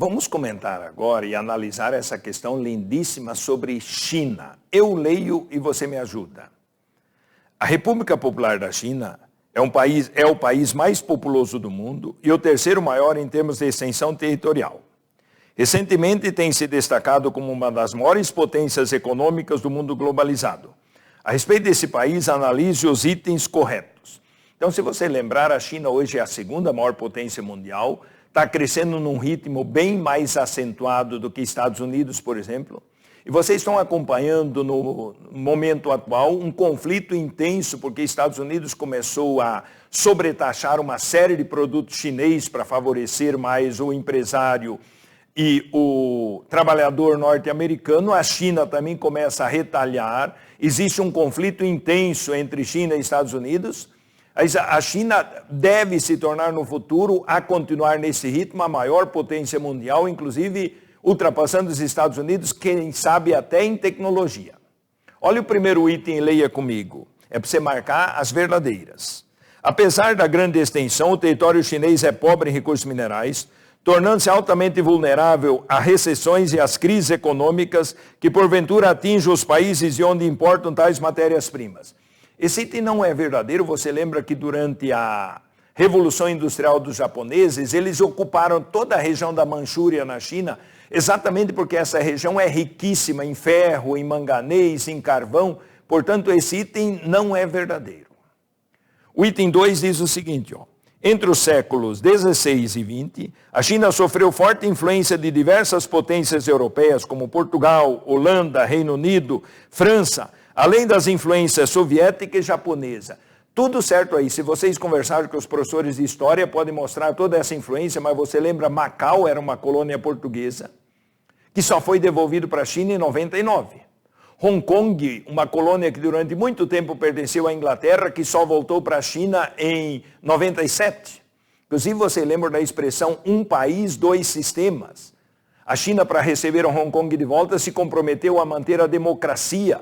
Vamos comentar agora e analisar essa questão lindíssima sobre China. Eu leio e você me ajuda. A República Popular da China é o país mais populoso do mundo e o terceiro maior em termos de extensão territorial. Recentemente tem se destacado como uma das maiores potências econômicas do mundo globalizado. A respeito desse país, analise os itens corretos. Então, se você lembrar, a China hoje é a segunda maior potência mundial, está crescendo num ritmo bem mais acentuado do que Estados Unidos, por exemplo. E vocês estão acompanhando no momento atual um conflito intenso, porque Estados Unidos começou a sobretaxar uma série de produtos chineses para favorecer mais o empresário e o trabalhador norte-americano. A China também começa a retalhar. Existe um conflito intenso entre China e Estados Unidos. A China deve se tornar no futuro, a continuar nesse ritmo, a maior potência mundial, inclusive ultrapassando os Estados Unidos, quem sabe até em tecnologia. Olha o primeiro item e leia comigo. É para você marcar as verdadeiras. Apesar da grande extensão, o território chinês é pobre em recursos minerais, tornando-se altamente vulnerável a recessões e às crises econômicas que porventura atingem os países de onde importam tais matérias-primas. Esse item não é verdadeiro. Você lembra que durante a Revolução Industrial dos japoneses, eles ocuparam toda a região da Manchúria na China, exatamente porque essa região é riquíssima em ferro, em manganês, em carvão. Portanto, esse item não é verdadeiro. O item 2 diz o seguinte, entre os séculos 16 e 20, a China sofreu forte influência de diversas potências europeias, como Portugal, Holanda, Reino Unido, França, além das influências soviética e japonesa. Tudo certo aí. Se vocês conversarem com os professores de história, podem mostrar toda essa influência, mas você lembra, Macau era uma colônia portuguesa, que só foi devolvido para a China em 99. Hong Kong, uma colônia que durante muito tempo pertenceu à Inglaterra, que só voltou para a China em 97. Inclusive, você lembra da expressão um país, dois sistemas. A China, para receber Hong Kong de volta, se comprometeu a manter a democracia.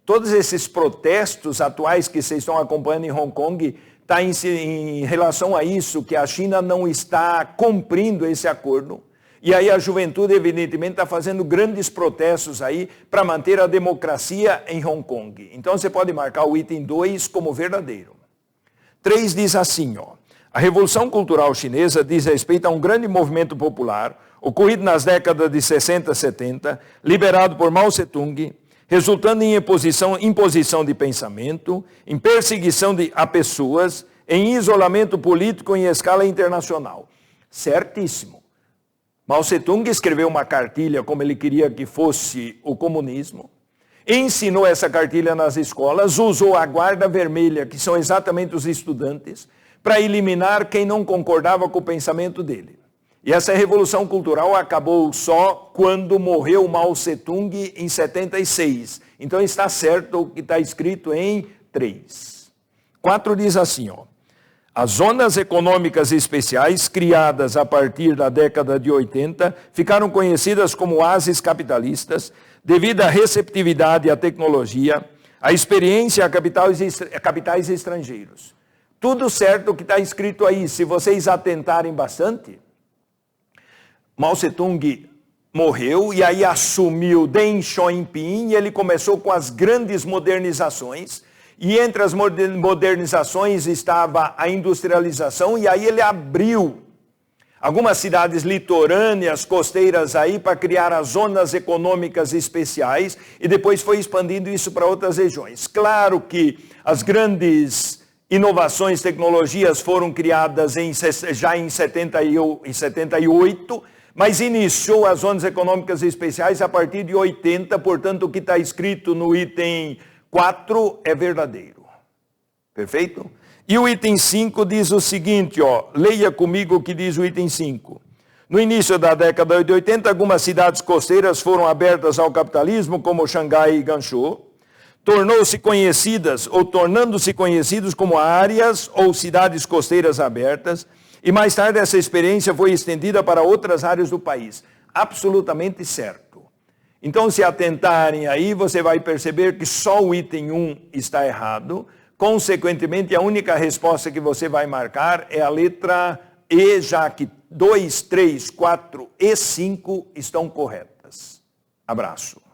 Todos esses protestos atuais que vocês estão acompanhando em Hong Kong está em relação a isso, que a China não está cumprindo esse acordo. E aí a juventude, evidentemente, está fazendo grandes protestos aí para manter a democracia em Hong Kong. Então você pode marcar o item 2 como verdadeiro. 3 diz assim, a Revolução Cultural Chinesa diz respeito a um grande movimento popular, ocorrido nas décadas de 60 e 70, liderado por Mao Tse-tung, resultando em imposição de pensamento, em perseguição a pessoas, em isolamento político em escala internacional. Certíssimo. Mao Tse-tung escreveu uma cartilha como ele queria que fosse o comunismo, ensinou essa cartilha nas escolas, usou a guarda vermelha, que são exatamente os estudantes, para eliminar quem não concordava com o pensamento dele. E essa revolução cultural acabou só quando morreu Mao Tse-tung em 76. Então está certo o que está escrito em 3. 4 diz assim, as zonas econômicas especiais criadas a partir da década de 80 ficaram conhecidas como oásis capitalistas devido à receptividade à tecnologia, à experiência a capitais estrangeiros. Tudo certo o que está escrito aí, se vocês atentarem bastante. Mao Tse-tung morreu e aí assumiu Deng Xiaoping e ele começou com as grandes modernizações. E entre as modernizações estava a industrialização, e aí ele abriu algumas cidades litorâneas, costeiras aí, para criar as zonas econômicas especiais, e depois foi expandindo isso para outras regiões. Claro que as grandes inovações, tecnologias foram criadas já em 78, mas iniciou as zonas econômicas especiais a partir de 80, portanto o que está escrito no item 4 é verdadeiro. Perfeito? E o item 5 diz o seguinte, leia comigo o que diz o item 5. No início da década de 80, algumas cidades costeiras foram abertas ao capitalismo, como Xangai e Guangzhou, tornando-se conhecidos como áreas ou cidades costeiras abertas, e mais tarde essa experiência foi estendida para outras áreas do país. Absolutamente certo. Então, se atentarem aí, você vai perceber que só o item 1 está errado. Consequentemente, a única resposta que você vai marcar é a letra e já que 2, 3, 4 e 5 estão corretas. Abraço.